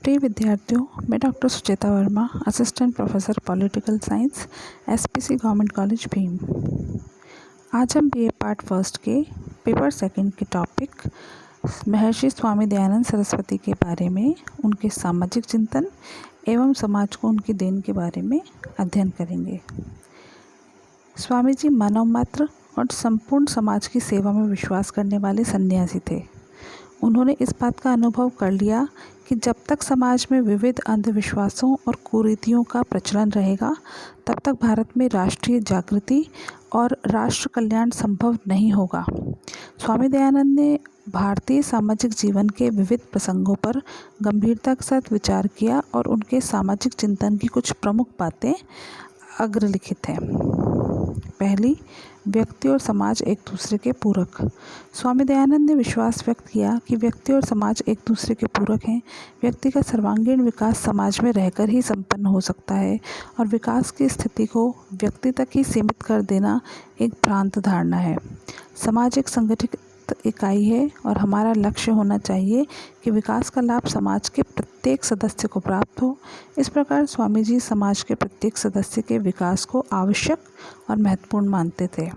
प्रिय विद्यार्थियों, मैं doctor Sucheta Verma, assistant professor political science, SPC government college Bhim. आज हम बीए पार्ट फर्स्ट के पेपर सेकंड के टॉपिक महर्षि स्वामी दयानंद सरस्वती के बारे में, उनके सामाजिक चिंतन एवं समाज को उनकी देन के बारे में अध्ययन करेंगे। स्वामी जी मानव मात्र और संपूर्ण समाज की सेवा में विश्वास करने वाले सन्यासी थे। उन्होंने इस बात का अनुभव कर लिया कि जब तक समाज में विविध अंधविश्वासों और कुरीतियों का प्रचलन रहेगा, तब तक भारत में राष्ट्रीय जागृति और राष्ट्र कल्याण संभव नहीं होगा। स्वामी दयानंद ने भारतीय सामाजिक जीवन के विविध प्रसंगों पर गंभीरता के साथ विचार किया और उनके सामाजिक चिंतन की कुछ प्रमुख बातें अग्रलिखित हैं। पहली, व्यक्ति और समाज एक दूसरे के पूरक। स्वामी दयानंद ने विश्वास व्यक्त किया कि व्यक्ति और समाज एक दूसरे के पूरक हैं। व्यक्ति का सर्वांगीण विकास समाज में रहकर ही संपन्न हो सकता है और विकास की स्थिति को व्यक्ति तक ही सीमित कर देना एक भ्रांत धारणा है। समाज एक संगठित इकाई है और हमारा लक्ष्य होना चाहिए कि विकास का लाभ समाज के प्रत्येक सदस्य को प्राप्त हो। इस प्रकार स्वामी जी समाज के प्रत्येक सदस्य के विकास को आवश्यक और महत्वपूर्ण मानते थे।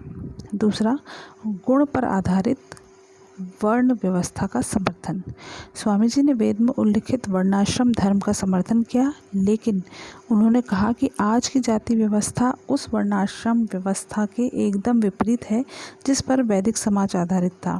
दूसरा, गुण पर आधारित वर्ण व्यवस्था का समर्थन। स्वामी जी ने वेद में उल्लिखित वर्णाश्रम धर्म का समर्थन किया, लेकिन उन्होंने कहा कि आज की जाति व्यवस्था उस वर्णाश्रम व्यवस्था के एकदम विपरीत है जिस पर वैदिक समाज आधारित था।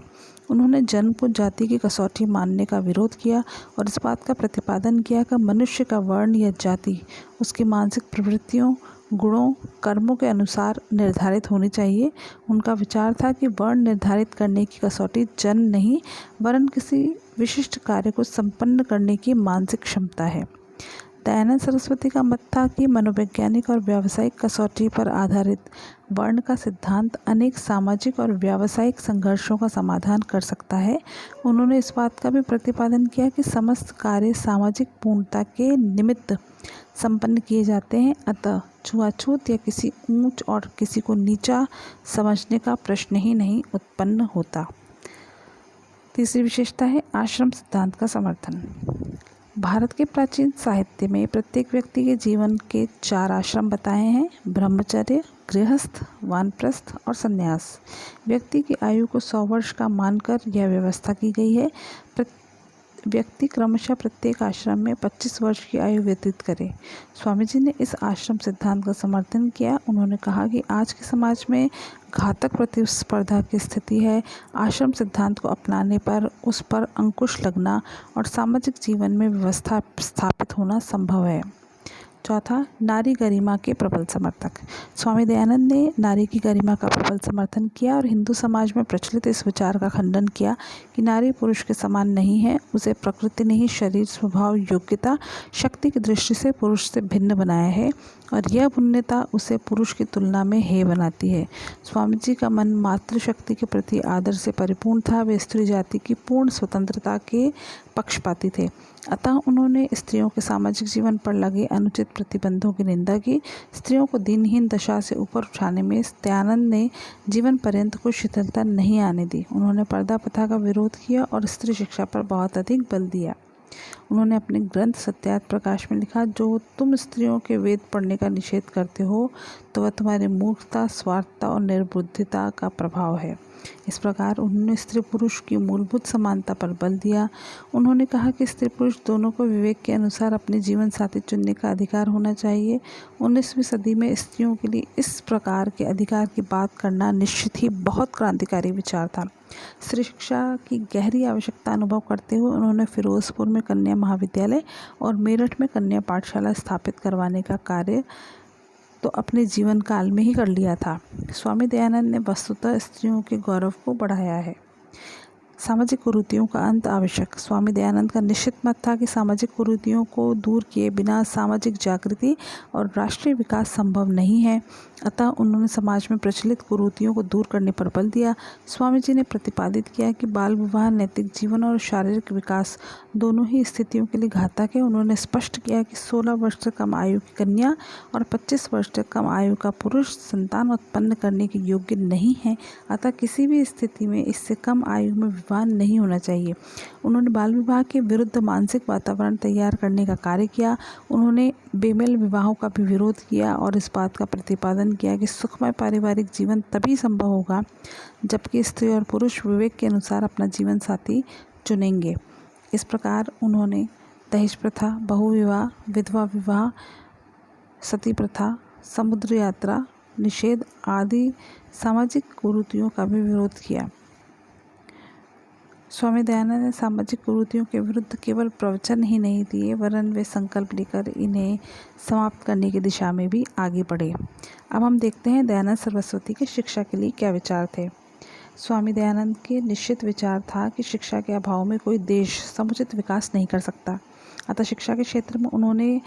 उन्होंने जन्म को जाति की कसौटी मानने का विरोध किया और इस बात का प्रतिपादन किया कि मनुष्य का वर्ण या जाति उसकी मानसिक प्रवृत्तियों, गुणों, कर्मों के अनुसार निर्धारित होनी चाहिए। उनका विचार था कि वर्ण निर्धारित करने की कसौटी जन्म नहीं, वरन किसी विशिष्ट कार्य को संपन्न करने की मानसिक क्षमता है। दयानंद सरस्वती का मत था कि मनोवैज्ञानिक और व्यावसायिक कसौटी पर आधारित वर्ण का सिद्धांत अनेक सामाजिक और व्यावसायिक संघर्षों का समाधान कर सकता है। उन्होंने इस बात का भी प्रतिपादन किया कि समस्त कार्य सामाजिक पूर्णता के निमित्त संपन्न किए जाते हैं, अतः छुआछूत या किसी ऊंच और किसी को नीचा समझने का प्रश्न ही नहीं उत्पन्न होता। तीसरी विशेषता है आश्रम सिद्धांत का समर्थन। भारत के प्राचीन साहित्य में प्रत्येक व्यक्ति के जीवन के 4 आश्रम बताए हैं: ब्रह्मचर्य, गृहस्थ, वानप्रस्थ और संन्यास। व्यक्ति की आयु को 100 वर्ष का मानकर यह व्यवस्था की गई है। व्यक्ति क्रमशः प्रत्येक आश्रम में 25 वर्ष की आयु व्यतीत करे। स्वामी जी ने इस आश्रम सिद्धांत का समर्थन किया। उन्होंने कहा कि आज के समाज में घातक प्रतिस्पर्धा की स्थिति है। आश्रम सिद्धांत को अपनाने पर उस पर अंकुश लगना और सामाजिक जीवन में व्यवस्था स्थापित होना संभव है। चौथा, नारी गरिमा के प्रबल समर्थक। स्वामी दयानंद ने नारी की गरिमा का प्रबल समर्थन किया और हिंदू समाज में प्रचलित इस विचार का खंडन किया कि नारी पुरुष के समान नहीं है। उसे प्रकृति ने ही शरीर, स्वभाव, योग्यता, शक्ति की दृष्टि से पुरुष से भिन्न बनाया है और यह भिन्नता उसे पुरुष की तुलना में हेय बनाती है। स्वामी जी का मन मातृशक्ति के प्रति आदर से परिपूर्ण था। वे स्त्री जाति की पूर्ण स्वतंत्रता के पक्षपाती थे, अतः उन्होंने स्त्रियों के सामाजिक जीवन पर लगे अनुचित प्रतिबंधों की निंदा की। स्त्रियों को दीनहीन दशा से ऊपर उठाने में दयानंद ने जीवन पर्यंत कोई शिथिलता नहीं आने दी। उन्होंने पर्दा प्रथा का विरोध किया और स्त्री शिक्षा पर बहुत अधिक बल दिया। उन्होंने अपने ग्रंथ सत्यार्थ प्रकाश में लिखा, जो तुम स्त्रियों के वेद पढ़ने का निषेध करते हो तो वह तुम्हारी मूर्खता, स्वार्थता और निर्बुद्धिता का प्रभाव है। इस प्रकार उन्होंने स्त्री पुरुष की मूलभूत समानता पर बल दिया। उन्होंने कहा कि स्त्री पुरुष दोनों को विवेक के अनुसार अपने जीवन साथी चुनने का अधिकार होना चाहिए। 19वीं सदी में स्त्रियों के लिए इस प्रकार के अधिकार की बात करना निश्चित ही बहुत क्रांतिकारी विचार था। स्त्री शिक्षा की गहरी आवश्यकता अनुभव करते हुए उन्होंने फिरोजपुर में कन्या महाविद्यालय और मेरठ में कन्या पाठशाला स्थापित करवाने का कार्य तो अपने जीवन काल में ही कर लिया था। स्वामी दयानंद ने वस्तुतः स्त्रियों के गौरव को बढ़ाया है। सामाजिक कुरीतियों का अंत आवश्यक। स्वामी दयानंद का निश्चित मत था कि सामाजिक कुरीतियों को दूर किए बिना सामाजिक जागृति और राष्ट्रीय विकास संभव नहीं है, अतः उन्होंने समाज में प्रचलित कुरीतियों को दूर करने पर बल दिया। स्वामी जी ने प्रतिपादित किया कि बाल विवाह नैतिक जीवन और शारीरिक विकास दोनों ही स्थितियों के लिए घातक है। उन्होंने स्पष्ट किया कि 16 वर्ष से कम आयु की कन्या और 25 वर्ष से कम आयु का पुरुष संतान उत्पन्न करने के योग्य नहीं है, अतः किसी भी स्थिति में इससे कम आयु में विवाह नहीं होना चाहिए। उन्होंने बाल विवाह के विरुद्ध मानसिक वातावरण तैयार करने का कार्य किया। उन्होंने बेमेल विवाहों का भी विरोध किया और इस बात का प्रतिपादन किया कि सुखमय पारिवारिक जीवन तभी संभव होगा जबकि स्त्री और पुरुष विवेक के अनुसार अपना जीवन साथी चुनेंगे। इस प्रकार उन्होंने दहेज प्रथा, बहुविवाह, विधवा विवाह, सती प्रथा, समुद्र यात्रा निषेध आदि सामाजिक कुरीतियों का भी विरोध किया। स्वामी दयानंद ने सामाजिक कुरीतियों के विरुद्ध केवल प्रवचन ही नहीं दिए वरन वे संकल्प लेकर इन्हें समाप्त करने की दिशा में भी आगे बढ़े। अब हम देखते हैं दयानंद सरस्वती के शिक्षा के लिए क्या विचार थे। स्वामी दयानंद के निश्चित विचार था कि शिक्षा के अभाव में कोई देश समुचित विकास नहीं कर सकता। अतः शिक्षा के क्षेत्र में उन्होंने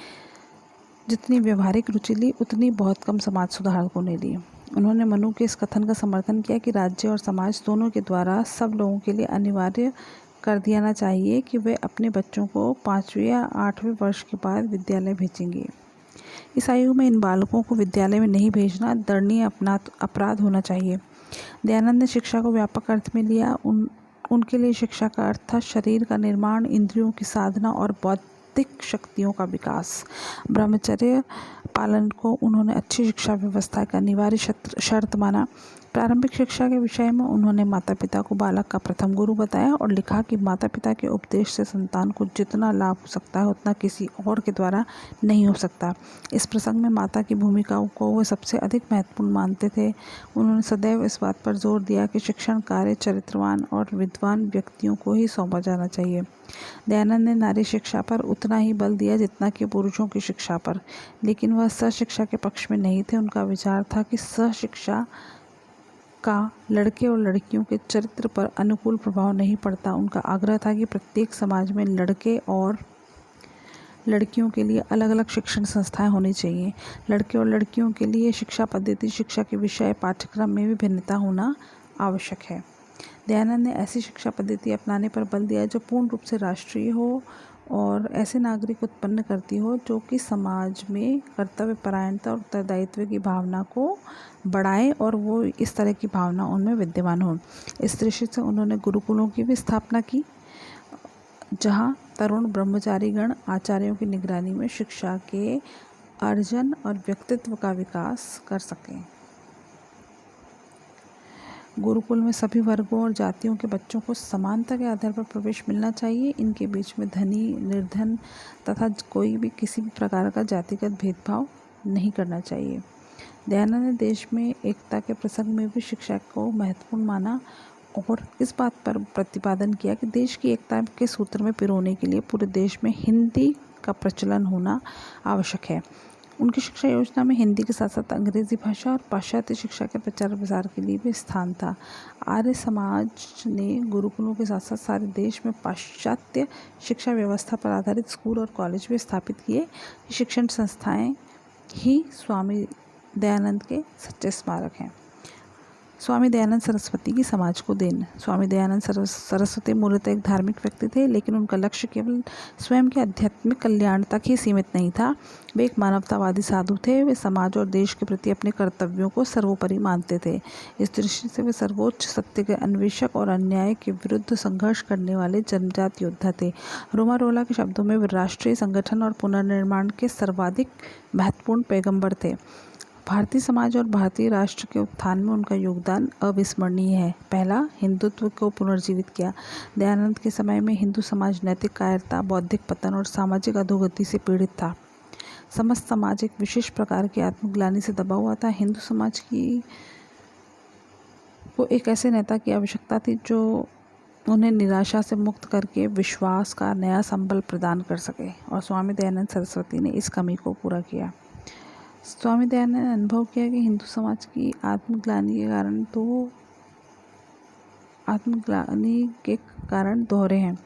जितनी व्यवहारिक रुचि ली उतनी बहुत कम समाज सुधारकों ने ली। उन्होंने मनु के इस कथन का समर्थन किया कि राज्य और समाज दोनों के द्वारा सब लोगों के लिए अनिवार्य कर दिया चाहिए कि वे अपने बच्चों को 5वें या 8वें वर्ष के बाद विद्यालय भेजेंगे। इस आयु में इन बालकों को विद्यालय में नहीं भेजना दंडनीय अपराध होना चाहिए। दयानंद ने शिक्षा को व्यापक अर्थ में लिया। उनके लिए शिक्षा का अर्थ था शरीर का निर्माण, इंद्रियों की साधना और बौद्धिक शक्तियों का विकास। ब्रह्मचर्य पालन को उन्होंने अच्छी शिक्षा व्यवस्था का अनिवार्य शर्त माना। प्रारंभिक शिक्षा के विषय में उन्होंने माता पिता को बालक का प्रथम गुरु बताया और लिखा कि माता पिता के उपदेश से संतान को जितना लाभ हो सकता है उतना किसी और के द्वारा नहीं हो सकता। इस प्रसंग में माता की भूमिका को वो सबसे अधिक महत्वपूर्ण मानते थे। उन्होंने सदैव इस बात पर जोर दिया कि शिक्षण कार्य चरित्रवान और विद्वान व्यक्तियों को ही सौंपा जाना चाहिए। दयानंद ने नारी शिक्षा पर उतना ही बल दिया जितना कि पुरुषों की शिक्षा पर, लेकिन वह सहशिक्षा के पक्ष में नहीं थे। उनका विचार था कि सहशिक्षा का लड़के और लड़कियों के चरित्र पर अनुकूल प्रभाव नहीं पड़ता। उनका आग्रह था कि प्रत्येक समाज में लड़के और लड़कियों के लिए अलग अलग शिक्षण संस्थाएं होनी चाहिए। लड़के और लड़कियों के लिए शिक्षा पद्धति, शिक्षा के विषय, पाठ्यक्रम में भी भिन्नता होना आवश्यक है। दयानंद ने ऐसी शिक्षा पद्धति अपनाने पर बल दिया जो पूर्ण रूप से राष्ट्रीय हो और ऐसे नागरिक उत्पन्न करती हो जो कि समाज में कर्तव्य परायणता और उत्तरदायित्व की भावना को बढ़ाए और वो इस तरह की भावना उनमें विद्यमान हो। इस दृष्टि से उन्होंने गुरुकुलों की भी स्थापना की जहाँ तरुण ब्रह्मचारीगण आचार्यों की निगरानी में शिक्षा के अर्जन और व्यक्तित्व का विकास कर सकें। गुरुकुल में सभी वर्गों और जातियों के बच्चों को समानता के आधार पर प्रवेश मिलना चाहिए। इनके बीच में धनी, निर्धन तथा कोई भी किसी भी प्रकार का जातिगत भेदभाव नहीं करना चाहिए। दयानंद ने देश में एकता के प्रसंग में भी शिक्षा को महत्वपूर्ण माना और इस बात पर प्रतिपादन किया कि देश की एकता के सूत्र में पिरोने के लिए पूरे देश में हिंदी का प्रचलन होना आवश्यक है। उनकी शिक्षा योजना में हिंदी के साथ साथ अंग्रेजी भाषा और पाश्चात्य शिक्षा के प्रचार प्रसार के लिए भी स्थान था। आर्य समाज ने गुरुकुलों के साथ साथ सारे देश में पाश्चात्य शिक्षा व्यवस्था पर आधारित स्कूल और कॉलेज भी स्थापित किए। शिक्षण संस्थाएं ही स्वामी दयानंद के सच्चे स्मारक हैं। स्वामी दयानंद सरस्वती की समाज को देन। स्वामी दयानंद सरस्वती मूलतः एक धार्मिक व्यक्ति थे, लेकिन उनका लक्ष्य केवल स्वयं के आध्यात्मिक कल्याण तक ही सीमित नहीं था। वे एक मानवतावादी साधु थे। वे समाज और देश के प्रति अपने कर्तव्यों को सर्वोपरि मानते थे। इस दृष्टि से वे सर्वोच्च सत्य के अन्वेषक और अन्याय के विरुद्ध संघर्ष करने वाले जन्मजात योद्धा थे। रोमारोला के शब्दों में वे राष्ट्रीय संगठन और पुनर्निर्माण के सर्वाधिक महत्वपूर्ण पैगंबर थे। भारतीय समाज और भारतीय राष्ट्र के उत्थान में उनका योगदान अविस्मरणीय है। पहला, हिंदुत्व को पुनर्जीवित किया। दयानंद के समय में हिंदू समाज नैतिक कायरता, बौद्धिक पतन और सामाजिक अधोगति से पीड़ित था। समस्त समाज एक विशेष प्रकार की आत्मग्लानि से दबा हुआ था। हिंदू समाज को एक ऐसे नेता की आवश्यकता थी जो उन्हें निराशा से मुक्त करके विश्वास का नया संबल प्रदान कर सके, और स्वामी दयानंद सरस्वती ने इस कमी को पूरा किया। स्वामी दयानंद ने अनुभव किया कि हिंदू समाज की आत्मग्लानि के कारण दोहरे हैं।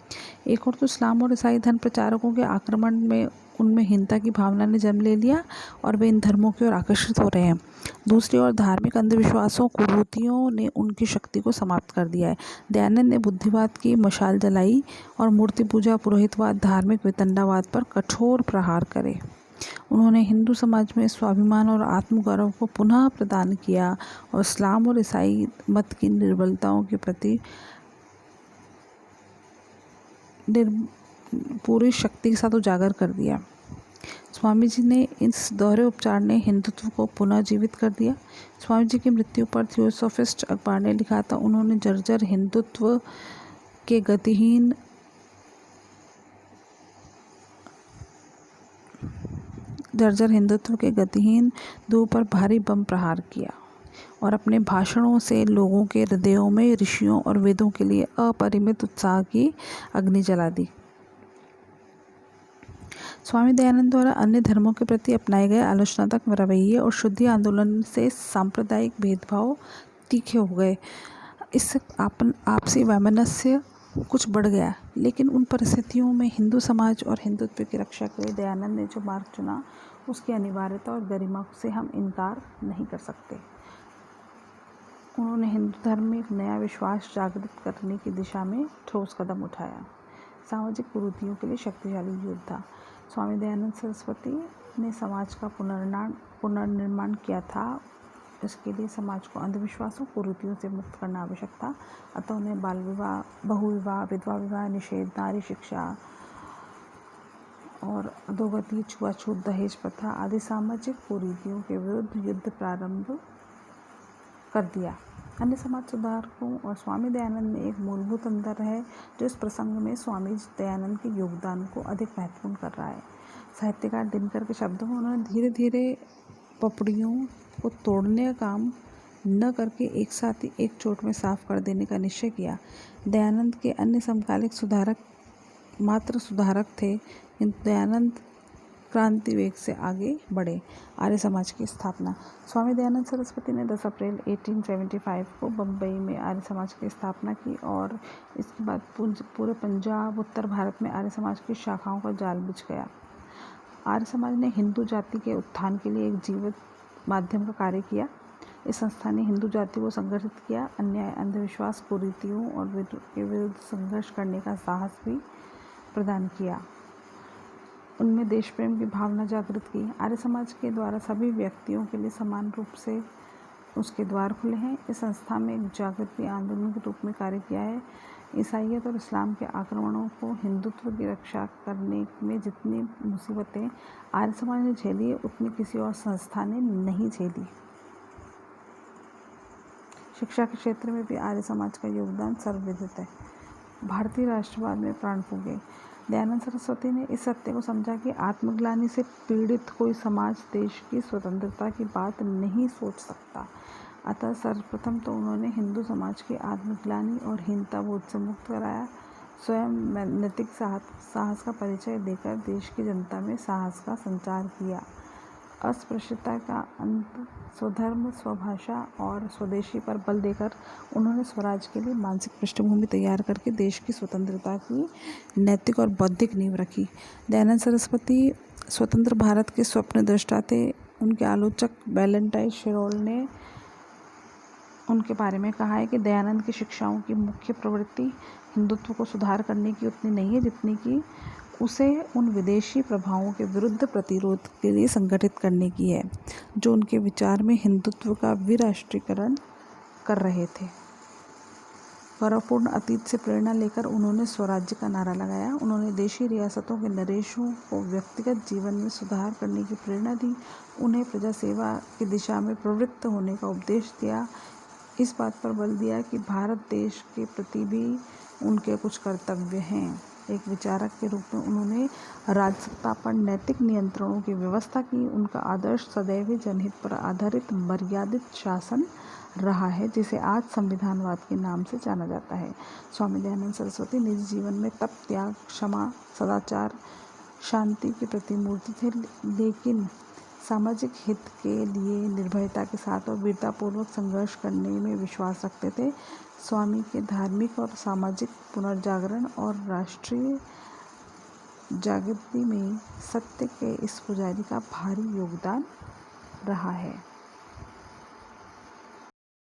एक और तो इस्लाम और ईसाई धर्म प्रचारकों के आक्रमण में उनमें हिंसा की भावना ने जन्म ले लिया और वे इन धर्मों की ओर आकर्षित हो रहे हैं। दूसरी ओर धार्मिक अंधविश्वासों, कुरीतियों ने उनकी शक्ति को समाप्त कर दिया है। दयानंद ने बुद्धिवाद की मशाल जलाई और मूर्ति पूजा, पुरोहितवाद, धार्मिक वितंडावाद पर कठोर प्रहार करे। उन्होंने हिंदू समाज में स्वाभिमान और आत्मगौरव को पुनः प्रदान किया और इस्लाम और ईसाई मत की निर्बलताओं के प्रति पूरी शक्ति के साथ उजागर कर दिया। स्वामी जी ने इस दोहरे उपचार ने हिंदुत्व को पुनः जीवित कर दिया। स्वामी जी की मृत्यु पर थियोसॉफिस्ट अखबार ने लिखा था, उन्होंने जर्जर हिंदुत्व के गतिहीन ध्रुव पर भारी बम प्रहार किया और अपने भाषणों से लोगों के हृदयों में ऋषियों और वेदों के लिए अपरिमित उत्साह की अग्नि जला दी। स्वामी दयानंद द्वारा अन्य धर्मों के प्रति अपनाए गए आलोचनात्मक रवैये और शुद्धि आंदोलन से सांप्रदायिक भेदभाव तीखे हो गए। इससे आपसी वैमनस्य कुछ बढ़ गया, लेकिन उन परिस्थितियों में हिंदू समाज और हिंदुत्व की रक्षा के लिए दयानंद ने जो मार्ग चुना, उसकी अनिवार्यता और गरिमा से हम इनकार नहीं कर सकते। उन्होंने हिंदू धर्म में एक नया विश्वास जागृत करने की दिशा में ठोस कदम उठाया। सामाजिक कुरीतियों के लिए शक्तिशाली योद्धा। स्वामी दयानंद सरस्वती ने समाज का पुनर्निर्माण किया था। इसके लिए समाज को अंधविश्वासों कुरीतियों से मुक्त करना आवश्यक था। अतः उन्हें बाल विवाह, बहुविवाह, विधवा विवाह निषेध, नारी शिक्षा और अधोगति, छुआछूत, दहेज प्रथा आदि सामाजिक कुरीतियों के विरुद्ध युद्ध प्रारंभ कर दिया। अन्य समाज सुधारकों और स्वामी दयानंद में एक मूलभूत अंतर है, जो इस प्रसंग में स्वामी दयानंद के योगदान को अधिक महत्वपूर्ण कर रहा है। साहित्यकार दिनकर के शब्दों में, उन्होंने धीरे धीरे पपड़ियों को तोड़ने का काम न करके एक साथ ही एक चोट में साफ कर देने का निश्चय किया। दयानंद के अन्य समकालिक सुधारक मात्र सुधारक थे, किंतु दयानंद क्रांति वेग से आगे बढ़े। आर्य समाज की स्थापना। स्वामी दयानंद सरस्वती ने 10 अप्रैल 1875 को बम्बई में आर्य समाज की स्थापना की और इसके बाद पूरे पंजाब, उत्तर भारत में आर्य समाज की शाखाओं का जाल बिछ गया। आर्य समाज ने हिंदू जाति के उत्थान के लिए एक जीवित माध्यम का कार्य किया। इस संस्था ने हिंदू जाति को संगठित किया, अन्याय, अंधविश्वास, कुरीतियों और के विरुद्ध संघर्ष करने का साहस भी प्रदान किया। उनमें देश प्रेम की भावना जागृत की। आर्य समाज के द्वारा सभी व्यक्तियों के लिए समान रूप से उसके द्वार खुले हैं। इस संस्था में एक जागृति आंदोलन के रूप में कार्य किया है। ईसाइयत और इस्लाम के आक्रमणों को हिंदुत्व की रक्षा करने में जितनी मुसीबतें आर्य समाज ने झेली, उतनी किसी और संस्था ने नहीं झेली। शिक्षा के क्षेत्र में भी आर्य समाज का योगदान सर्वविदित है। भारतीय राष्ट्रवाद में प्राण फूंके। दयानंद सरस्वती ने इस सत्य को समझा कि आत्मग्लानि से पीड़ित कोई समाज देश की स्वतंत्रता की बात नहीं सोच सकता। अतः सर्वप्रथम तो उन्होंने हिंदू समाज की आत्मग्लानि और हीनता बोध से मुक्त कराया। स्वयं नैतिक साहस का परिचय देकर देश की जनता में साहस का संचार किया। अस्पृश्यता का अंत, स्वधर्म, स्वभाषा और स्वदेशी पर बल देकर उन्होंने स्वराज के लिए मानसिक पृष्ठभूमि तैयार करके देश की स्वतंत्रता की नैतिक और बौद्धिक नींव रखी। दयानंद सरस्वती स्वतंत्र भारत के स्वप्न दृष्टा थे। उनके आलोचक वैलेंटाइन शिरोल ने उनके बारे में कहा है कि दयानंद की शिक्षाओं की मुख्य प्रवृत्ति हिंदुत्व को सुधार करने की उतनी नहीं है जितनी कि उसे उन विदेशी प्रभावों के विरुद्ध प्रतिरोध के लिए संगठित करने की है, जो उनके विचार में हिंदुत्व का विराष्ट्रीयकरण कर रहे थे। गौरवपूर्ण अतीत से प्रेरणा लेकर उन्होंने स्वराज्य का नारा लगाया। उन्होंने देशी रियासतों के नरेशों को व्यक्तिगत जीवन में सुधार करने की प्रेरणा दी। उन्हें प्रजा सेवा की दिशा में प्रवृत्त होने का उपदेश दिया। इस बात पर बल दिया कि भारत देश के प्रति भी उनके कुछ कर्तव्य हैं। एक विचारक के रूप में उन्होंने राजसत्ता पर नैतिक नियंत्रणों की व्यवस्था की। उनका आदर्श सदैव जनहित पर आधारित मर्यादित शासन रहा है, जिसे आज संविधानवाद के नाम से जाना जाता है। स्वामी दयानंद सरस्वती निजी जीवन में तप, त्याग, क्षमा, सदाचार, शांति की प्रतिमूर्ति थे, लेकिन सामाजिक हित के लिए निर्भयता के साथ और वीरतापूर्वक संघर्ष करने में विश्वास रखते थे। स्वामी के धार्मिक और सामाजिक पुनर्जागरण और राष्ट्रीय जागृति में सत्य के इस पुजारी का भारी योगदान रहा है।